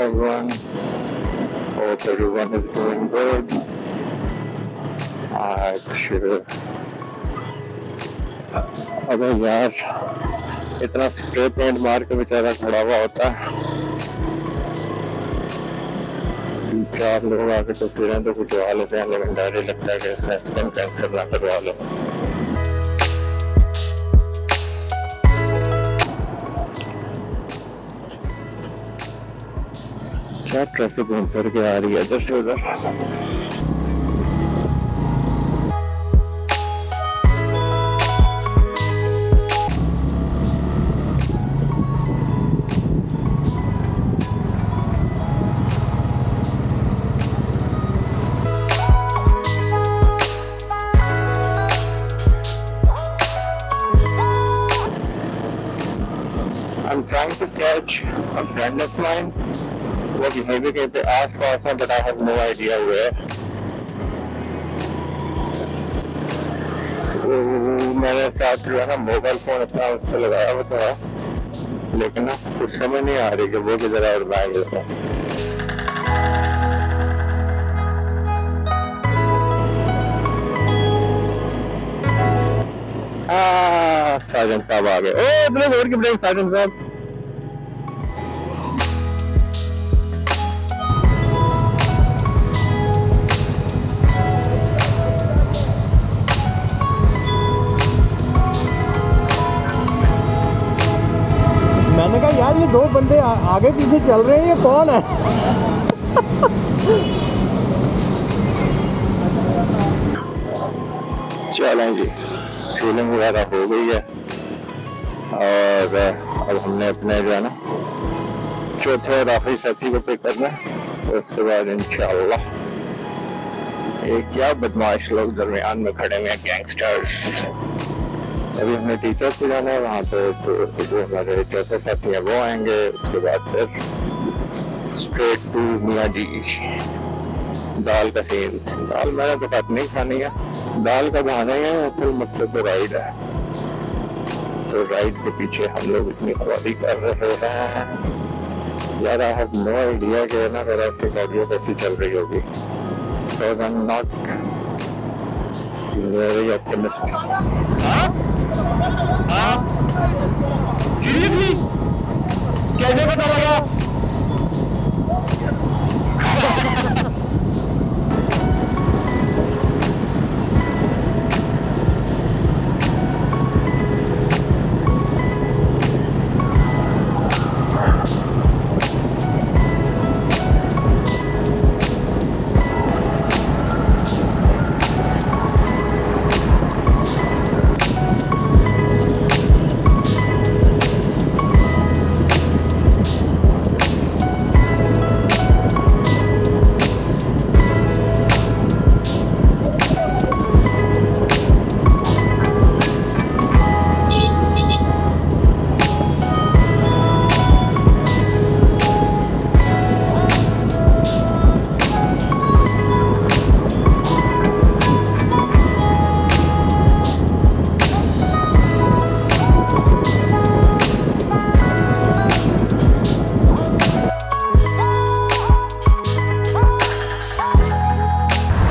everyone. Hope everyone is doing good. आज अबे यार इतना स्प्रे पेंट मार के बेचारा खड़ा हुआ होता है, 4 लोग आके तो फिर तो कुछ लेते हैं, लेकिन डर ही लगता है कि इसने स्किन कैंसर ना करवा लो। क्या ट्रैफिक घूम फिर के आ रही है इधर से उधर। I'm trying to catch a friend of mine. वो भी कहीं पे आस पास है, but I have no idea where. मैंने साथ जो है ना मोबाइल फोन अपना उस पर लगाया हुआ था, लेकिन ना कुछ समझ नहीं आ रही कि वो किधर है और मैं किधर हूँ। साजन साहब आ गए। ओ इतने जोर की ब्रेक साजन साहब। मैंने कहा यार ये 2 बंदे आगे पीछे चल रहे हैं, ये कौन है? चलें जी, सीलिंग वगैरह हो गई है और अब हमने अपने जो है ना चौथे और आखिरी साथी को पिक करना है। उसके बाद इंशाल्लाह एक क्या बदमाश लोग दरमियान में खड़े हुए हैं, गैंगस्टर्स। अभी हमने टीचर को जाना है, वहाँ पे तो जो हमारे चौथे साथी हैं वो आएंगे। उसके बाद फिर स्ट्रेट टू मियाँ जी। दाल का सीन, दाल मैंने तो बात नहीं खानी है, दाल का बहाना है, असल मकसद तो राइड है। तो राइड के पीछे हम लोग इतनी ख्वारी कर रहे हैं यार, आई हैव नो आइडिया कि ना अगर ऐसी गाड़ियाँ कैसी चल रही होगी। So I'm not very optimistic. Seriously? कैसे पता लगा?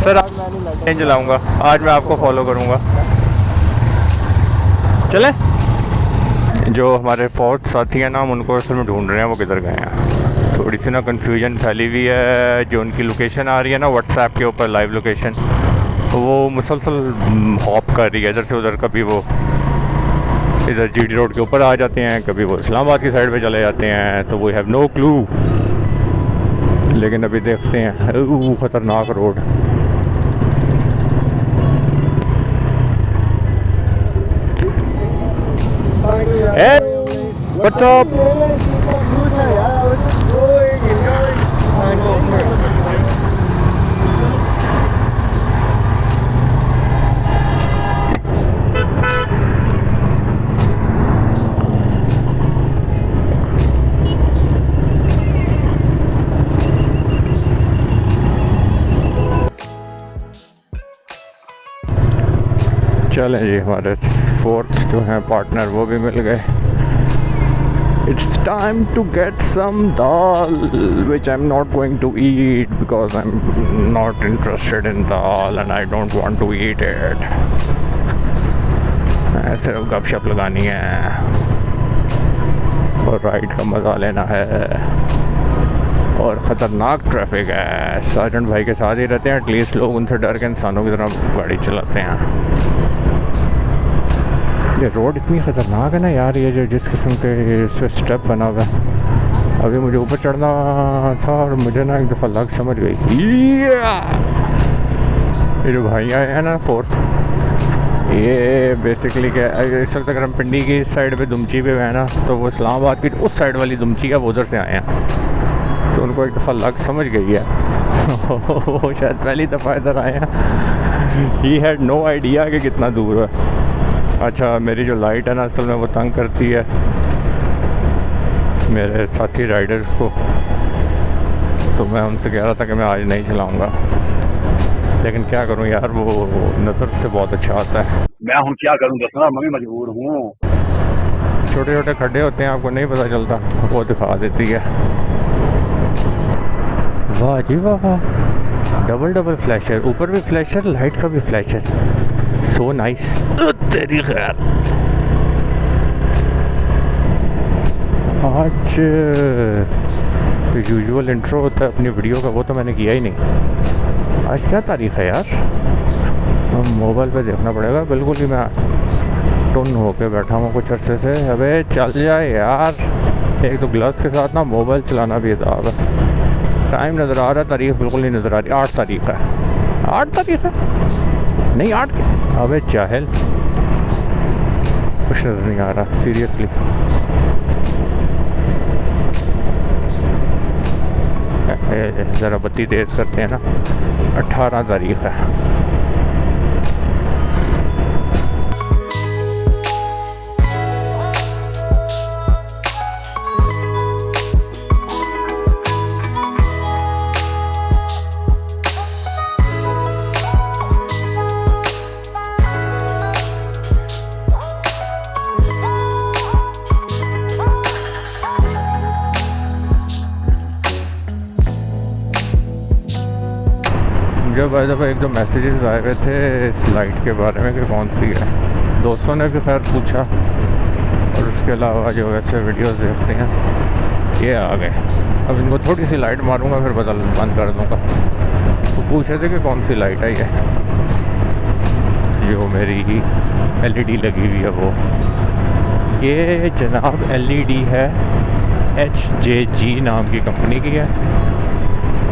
सर आज मैं नहीं चलाऊंगा, आज मैं आपको फॉलो करूंगा। चले जो हमारे 4th साथी हैं ना, हम उनको असल में ढूंढ रहे हैं, वो किधर गए हैं। थोड़ी सी ना कन्फ्यूजन फैली हुई है। जो उनकी लोकेशन आ रही है ना व्हाट्सएप के ऊपर, लाइव लोकेशन, वो मुसलसल हॉप कर रही है इधर से उधर। कभी वो इधर जीडी रोड के ऊपर आ जाते हैं, कभी वो इस्लामाबाद की साइड पे चले जाते हैं, तो वी हैव नो क्लू। लेकिन अभी देखते हैं, खतरनाक रोड। Hey, what's up? चलें जी, हमारे 4th जो हैं पार्टनर वो भी मिल गए। It's time to get some dal, which I'm not going to eat because I'm not interested in dal and I don't want to eat it. सिर्फ गपशप लगानी है और राइड का मज़ा लेना है। और ख़तरनाक ट्रैफिक है। सार्जेंट भाई के साथ ही रहते हैं, एटलीस्ट लोग उनसे डर के इंसानों की तरह गाड़ी चलाते हैं। ये रोड इतनी ख़तरनाक है ना यार, ये जो जिस किस्म के इससे स्टेप बना हुआ है। अभी मुझे ऊपर चढ़ना था और मुझे ना एक दफ़ा लग समझ गई। ये जो भाई आए हैं ना फोर्थ, ये बेसिकली क्या इस वक्त अगर हम पिंडी की साइड पे दुमची पे है ना, तो वो इस्लामाबाद की उस साइड वाली दुमची है, वो उधर से आए हैं, तो उनको एक दफ़ा लग समझ गई है। वो शायद पहली दफ़ा इधर आए हैं। ही हैड नो आइडिया कि कितना दूर है। अच्छा, मेरी जो लाइट है ना असल में वो तंग करती है मेरे साथी राइडर्स को, तो मैं उनसे कह रहा था कि मैं आज नहीं चलाऊँगा, लेकिन क्या करूं यार, वो नज़र से बहुत अच्छा आता है। मैं हूँ क्या करूँ दसना, मैं भी मजबूर हूँ। छोटे छोटे खड्डे होते हैं, आपको नहीं पता चलता, वो दिखा देती है। वाह जी वाह, डबल डबल फ्लैशर, ऊपर भी फ्लैशर, लाइट का भी फ्लैशर, सो नाइस। तेरी खैर, आज तो यूजुअल इंट्रो होता है अपनी वीडियो का, वो तो मैंने किया ही नहीं। आज क्या तारीख है यार, मोबाइल पे देखना पड़ेगा। बिल्कुल ही मैं टुन होके बैठा हूँ कुछ अरसे से। अबे चल जाए यार, एक तो ग्लव्स के साथ ना मोबाइल चलाना भी अदाब है। टाइम नज़र आ रहा है, तारीख बिल्कुल नहीं नज़र आ रही। 8 तारीख है, 8 तारीख है नहीं 8 के। अबे चाहल, कुछ नज़र नहीं आ रहा सीरियसली। ज़रा बत्ती तेज़ करते हैं ना। 18 तारीख है। जब भाई दफ़ा एक दो मैसेजेस आए हुए थे इस लाइट के बारे में कि कौन सी है, दोस्तों ने भी खैर पूछा, और उसके अलावा जो वैसे वीडियोस देखते हैं ये आ गए। अब इनको थोड़ी सी लाइट मारूंगा फिर बंद कर दूंगा। तो पूछे थे कि कौन सी लाइट है ये जो मेरी LED लगी हुई है वो, ये जनाब LED है, HJG नाम की कंपनी की है।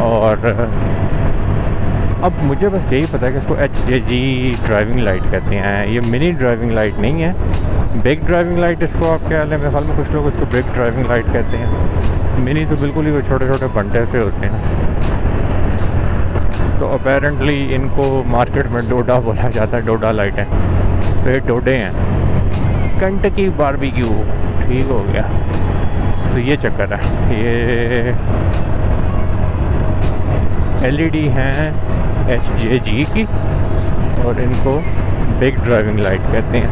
और अब मुझे बस यही पता है कि इसको HJG ड्राइविंग लाइट कहते हैं। ये मिनी ड्राइविंग लाइट नहीं है, बिग ड्राइविंग लाइट इसको आप क्या लें, मेरे ख्याल में कुछ लोग इसको बिग ड्राइविंग लाइट कहते हैं। मिनी तो बिल्कुल ही वो छोटे छोटे बंटे से होते हैं। तो अपेरेंटली इनको मार्केट में डोडा बोला जाता है, डोडा लाइटें। तो ये डोडे हैं, कंटकी बारबेक्यू, ठीक हो गया। तो ये चक्कर है, ये LED हैं HJG की, और इनको बिग ड्राइविंग लाइट कहते हैं।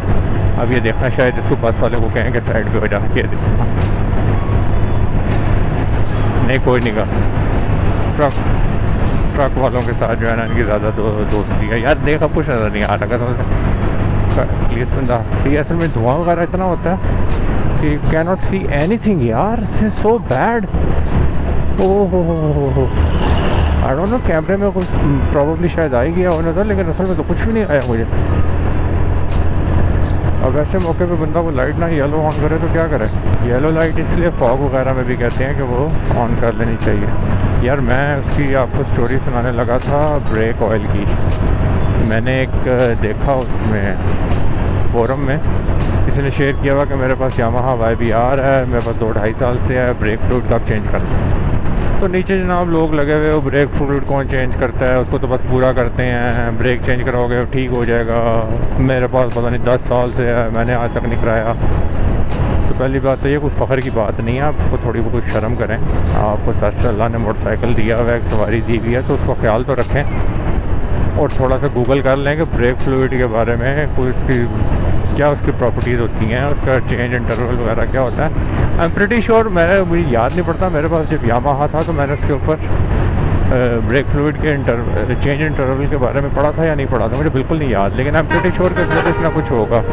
अब ये देखना, शायद इसको बस वाले को कहें कि साइड पे हो जा के देखना। नहीं कोई नहीं का, ट्रक वालों के साथ जो है ना इनकी ज़्यादा दोस्ती है यार। देखा कुछ नज़र नहीं आ रहा था प्लीज़ बंदा, ये असल में धुआं वगैरह इतना होता है कि कैन नॉट सी एनीथिंग यार, this is so bad. Oh I don't know, कैमरे में कुछ प्रॉब्लली शायद आ ही गया हो नज़र, लेकिन असल में तो कुछ भी नहीं आया मुझे। अब ऐसे मौके पे बंदा वो लाइट ना येलो ऑन करे तो क्या करे। येलो लाइट इसलिए फॉग वगैरह में भी कहते हैं कि वो ऑन कर लेनी चाहिए। यार मैं उसकी आपको स्टोरी सुनाने लगा था ब्रेक ऑयल की। मैंने एक देखा उसमें फोरम में किसी ने शेयर किया हुआ कि मेरे पास यामाहा YBR है, मेरे पास 2-2.5 साल से है, ब्रेक फ्लूइड कब चेंज करना। तो नीचे जनाब लोग लगे हुए, वो ब्रेक फ्लूइड कौन चेंज करता है, उसको तो बस पूरा करते हैं, ब्रेक चेंज कराओगे ठीक हो जाएगा। मेरे पास पता नहीं 10 साल से है, मैंने आज तक नहीं कराया। तो पहली बात तो ये कोई फ़ख्र की बात नहीं है, आपको थोड़ी बहुत शर्म करें। आपको 10 अल्लाह ने मोटरसाइकिल दिया हुआ है, एक सवारी दी हुई है, तो उसका ख्याल तो रखें। और थोड़ा सा गूगल कर लें कि ब्रेक फ्लूइड के बारे में कोई इसकी क्या उसकी प्रॉपर्टीज़ होती हैं, उसका चेंज इंटरवल वगैरह क्या होता है। आई एम प्रीटी श्योर, मुझे याद नहीं पड़ता, मेरे पास जब यामाहा था तो मैंने उसके ऊपर ब्रेक फ्लूइड के चेंज इंटरवल के बारे में पढ़ा था या नहीं पढ़ा था, मुझे बिल्कुल नहीं याद, लेकिन आई एम प्रीटी श्योर कि इसमें कुछ ना कुछ होगा।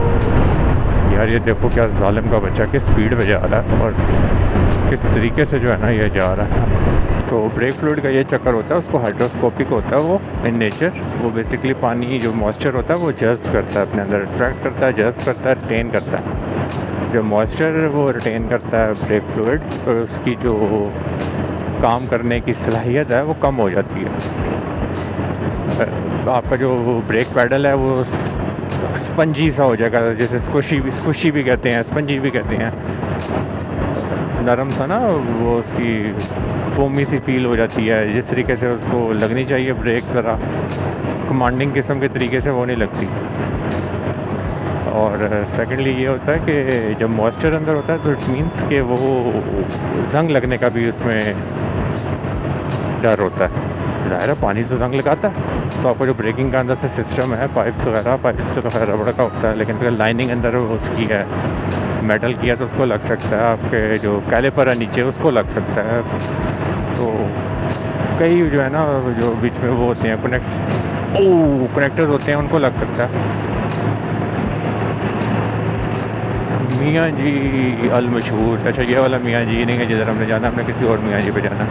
यार ये देखो क्या जालिम का बच्चा किस स्पीड में जा रहा है और किस तरीके से जो है ना ये जा रहा है। तो ब्रेक फ्लूइड का ये चक्कर होता है, उसको हाइड्रोस्कोपिक होता है वो इन नेचर। वो बेसिकली पानी जो मॉइस्चर होता है वो जज्ब करता है, अपने अंदर अट्रैक्ट करता है, जज्ब करता है, रिटेन करता है। जो मॉइस्चर वो रिटेन करता है ब्रेक फ्लूइड, तो उसकी जो काम करने की सलाहियत है वो कम हो जाती है। आपका जो ब्रेक पैडल है वो स्पंजी सा हो जाएगा, जैसे स्क्विशी भी कहते हैं, स्पंजी भी कहते हैं, नरम सा ना, वो उसकी फोमी सी फील हो जाती है। जिस तरीके से उसको लगनी चाहिए ब्रेक, ज़रा कमांडिंग किस्म के तरीके से वो नहीं लगती। और सेकेंडली ये होता है कि जब मॉइस्चर अंदर होता है तो इट मीन्स कि वो जंग लगने का भी उसमें डर होता है। ज़ाहिर है पानी तो जंग लगाता है, तो आपको जो ब्रेकिंग का अंदर से सिस्टम है, पाइप्स वगैरह तो रबड़ का होता है, लेकिन अगर लाइनिंग अंदर उसकी है मेटल की है तो उसको लग सकता है। आपके जो कैलिपर है नीचे उसको लग सकता है। तो कई जो है ना जो बीच में वो होते हैं कनेक्टर्स होते हैं, उनको लग सकता है। मियाँ जी अल मशहूर, अच्छा ये वाला मियाँ जी नहीं है जिधर हमने जाना, हमने किसी और मियाँ जी पे जाना।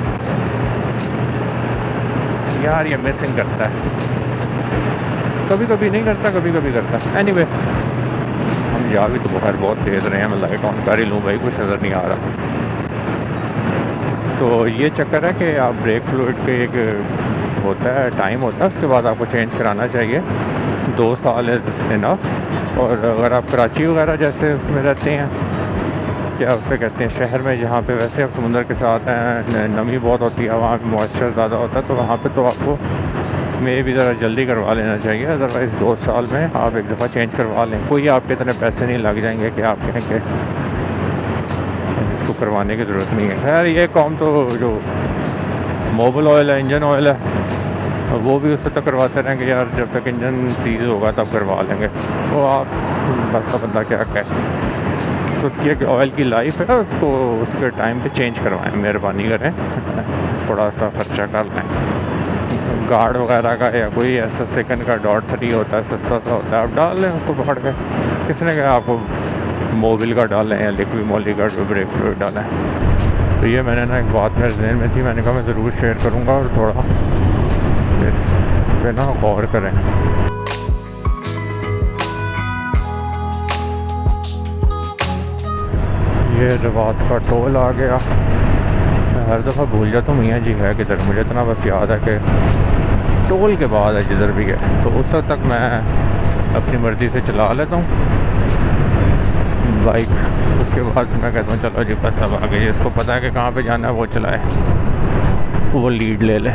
यार ये मिसिंग करता है, कभी कभी नहीं करता, कभी कभी करता। एनीवे हम जा भी तो बाहर बहुत तेज़ रहे हैं, मैं लाइट ऑन कर ही लूँ भाई, कुछ नज़र नहीं आ रहा। तो ये चक्कर है कि आप ब्रेक फ्लूइड के एक होता है टाइम होता है, उसके बाद आपको चेंज कराना चाहिए। 2 साल इज़ इनफ। और अगर आप कराची वगैरह जैसे उसमें रहते हैं, क्या उसे कहते हैं, शहर में जहाँ पे वैसे आप समुंदर के साथ हैं, नमी बहुत होती है, वहाँ पे मॉइस्चर ज़्यादा होता है, तो वहाँ पे तो आपको में भी ज़रा जल्दी करवा लेना चाहिए। अदरवाइज़ 2 साल में आप एक दफ़ा चेंज करवा लें, कोई आपके इतने पैसे नहीं लग जाएंगे कि आप कहें कि इसको करवाने की ज़रूरत नहीं है। खैर ये कौम तो जो मोबिल ऑयल है, इंजन ऑयल है, वो भी उससे तो करवाते रहेंगे यार, जब तक इंजन सीज होगा तब करवा लेंगे। वो आप बस का बंदा क्या कहे। तो उसकी एक ऑयल की लाइफ है, उसको उसके टाइम पे चेंज करवाएं, मेहरबानी करें, थोड़ा सा खर्चा कर लें। गार्ड वगैरह का या कोई ऐसा सेकंड का .3 होता है, सस्ता सा होता है, आप डाल लें उसको पकड़ के। किसने कहा आपको मोबिल का डालें या लिक्विड मोली का ब्रेक फ्लूइड डालें। तो ये मैंने ना एक बात मेरे जहन में थी, मैंने कहा मैं ज़रूर शेयर करूँगा और थोड़ा इस पे ना गौर करें। ये रवात का टोल आ गया। मैं हर दफ़ा भूल जाता हूँ मियाँ जी है किधर, मुझे इतना बस याद है कि टोल के बाद है जिधर भी है, तो उस वक्त तक मैं अपनी मर्ज़ी से चला लेता हूँ बाइक। उसके बाद मैं कहता हूँ चलो जी बस अब आ गई, इसको पता है कि कहाँ पे जाना है, वो चलाए, वो लीड ले ले।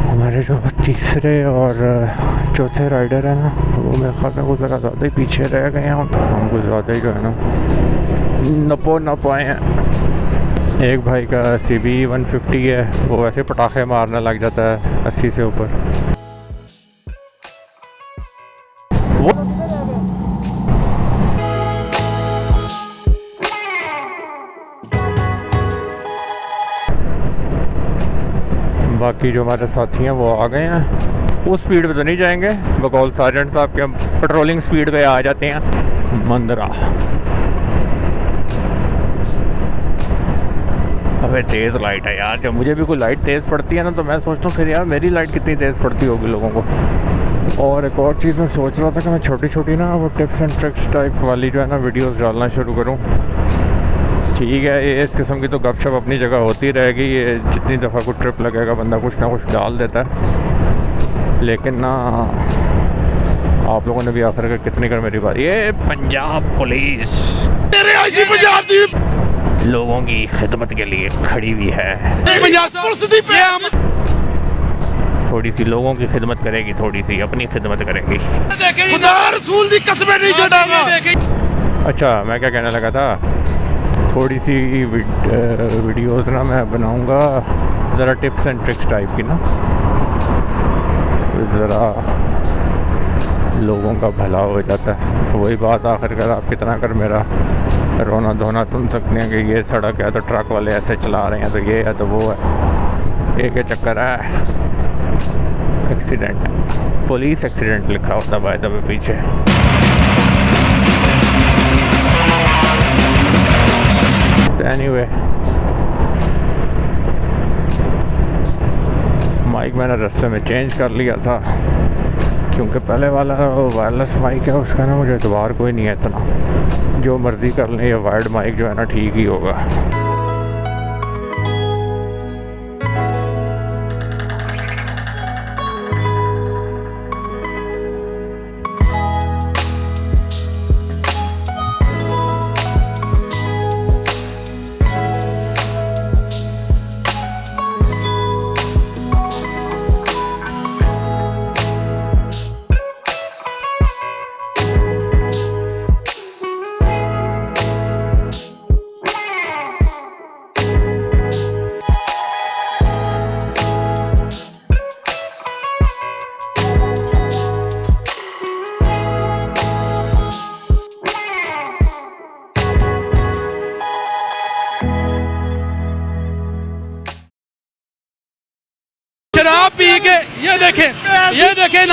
हमारे जो तीसरे और चौथे राइडर है ना, वो मेरे ख्याल में कुछ ज़्यादा ही पीछे रह गए हैं, हम कुछ ज़्यादा ही जो है ना न पाए हैं। एक भाई का CB 150 है, वो वैसे पटाखे मारने लग जाता है 80 से ऊपर। बाकी जो हमारे साथी हैं वो आ गए हैं। उस स्पीड पे तो नहीं जाएंगे, बकौल सार्जेंट साहब के हम पेट्रोलिंग स्पीड पे आ जाते हैं। मंदरा अबे तेज़ लाइट है यार, जब मुझे भी कोई लाइट तेज़ पड़ती है ना तो मैं सोचता हूँ फिर यार मेरी लाइट कितनी तेज़ पड़ती होगी लोगों को। और एक और चीज़ मैं सोच रहा था कि मैं छोटी छोटी ना वो टिप्स एंड ट्रिक्स टाइप वाली जो है ना वीडियोस डालना शुरू करूँ। ठीक है, ये इस किस्म की तो गपशप अपनी जगह होती रहेगी, ये जितनी दफ़ा कोई ट्रिप लगेगा बंदा कुछ ना कुछ डाल देता है, लेकिन ना आप लोगों ने भी आखिर कर कितनी कर मेरी बात। ये पंजाब पुलिस लोगों की खिदमत के लिए खड़ी हुई है। थोड़ी सी लोगों की खिदमत करेगी, थोड़ी सी अपनी खिदमत करेगी। अच्छा मैं क्या कहने लगा था, थोड़ी सी वीडियोज़ ना मैं बनाऊंगा ज़रा टिप्स एंड ट्रिक्स टाइप की ना, ज़रा लोगों का भला हो जाता है। वही बात आखिरकार आप कितना कर मेरा रोना धोना सुन सकते हैं कि ये सड़क है तो ट्रक वाले ऐसे चला रहे हैं, तो ये है तो वो है, एक चक्कर है। एक्सीडेंट, पुलिस एक्सीडेंट लिखा होता बाय द वे पीछे। एनीवे, माइक मैंने रास्ते में चेंज कर लिया था क्योंकि पहले वाला वायरलेस माइक है, उसका ना मुझे एतबार कोई नहीं है इतना। जो मर्ज़ी कर लें, ये वायर्ड माइक जो है ना ठीक ही होगा। शराब पी के ये देखें ना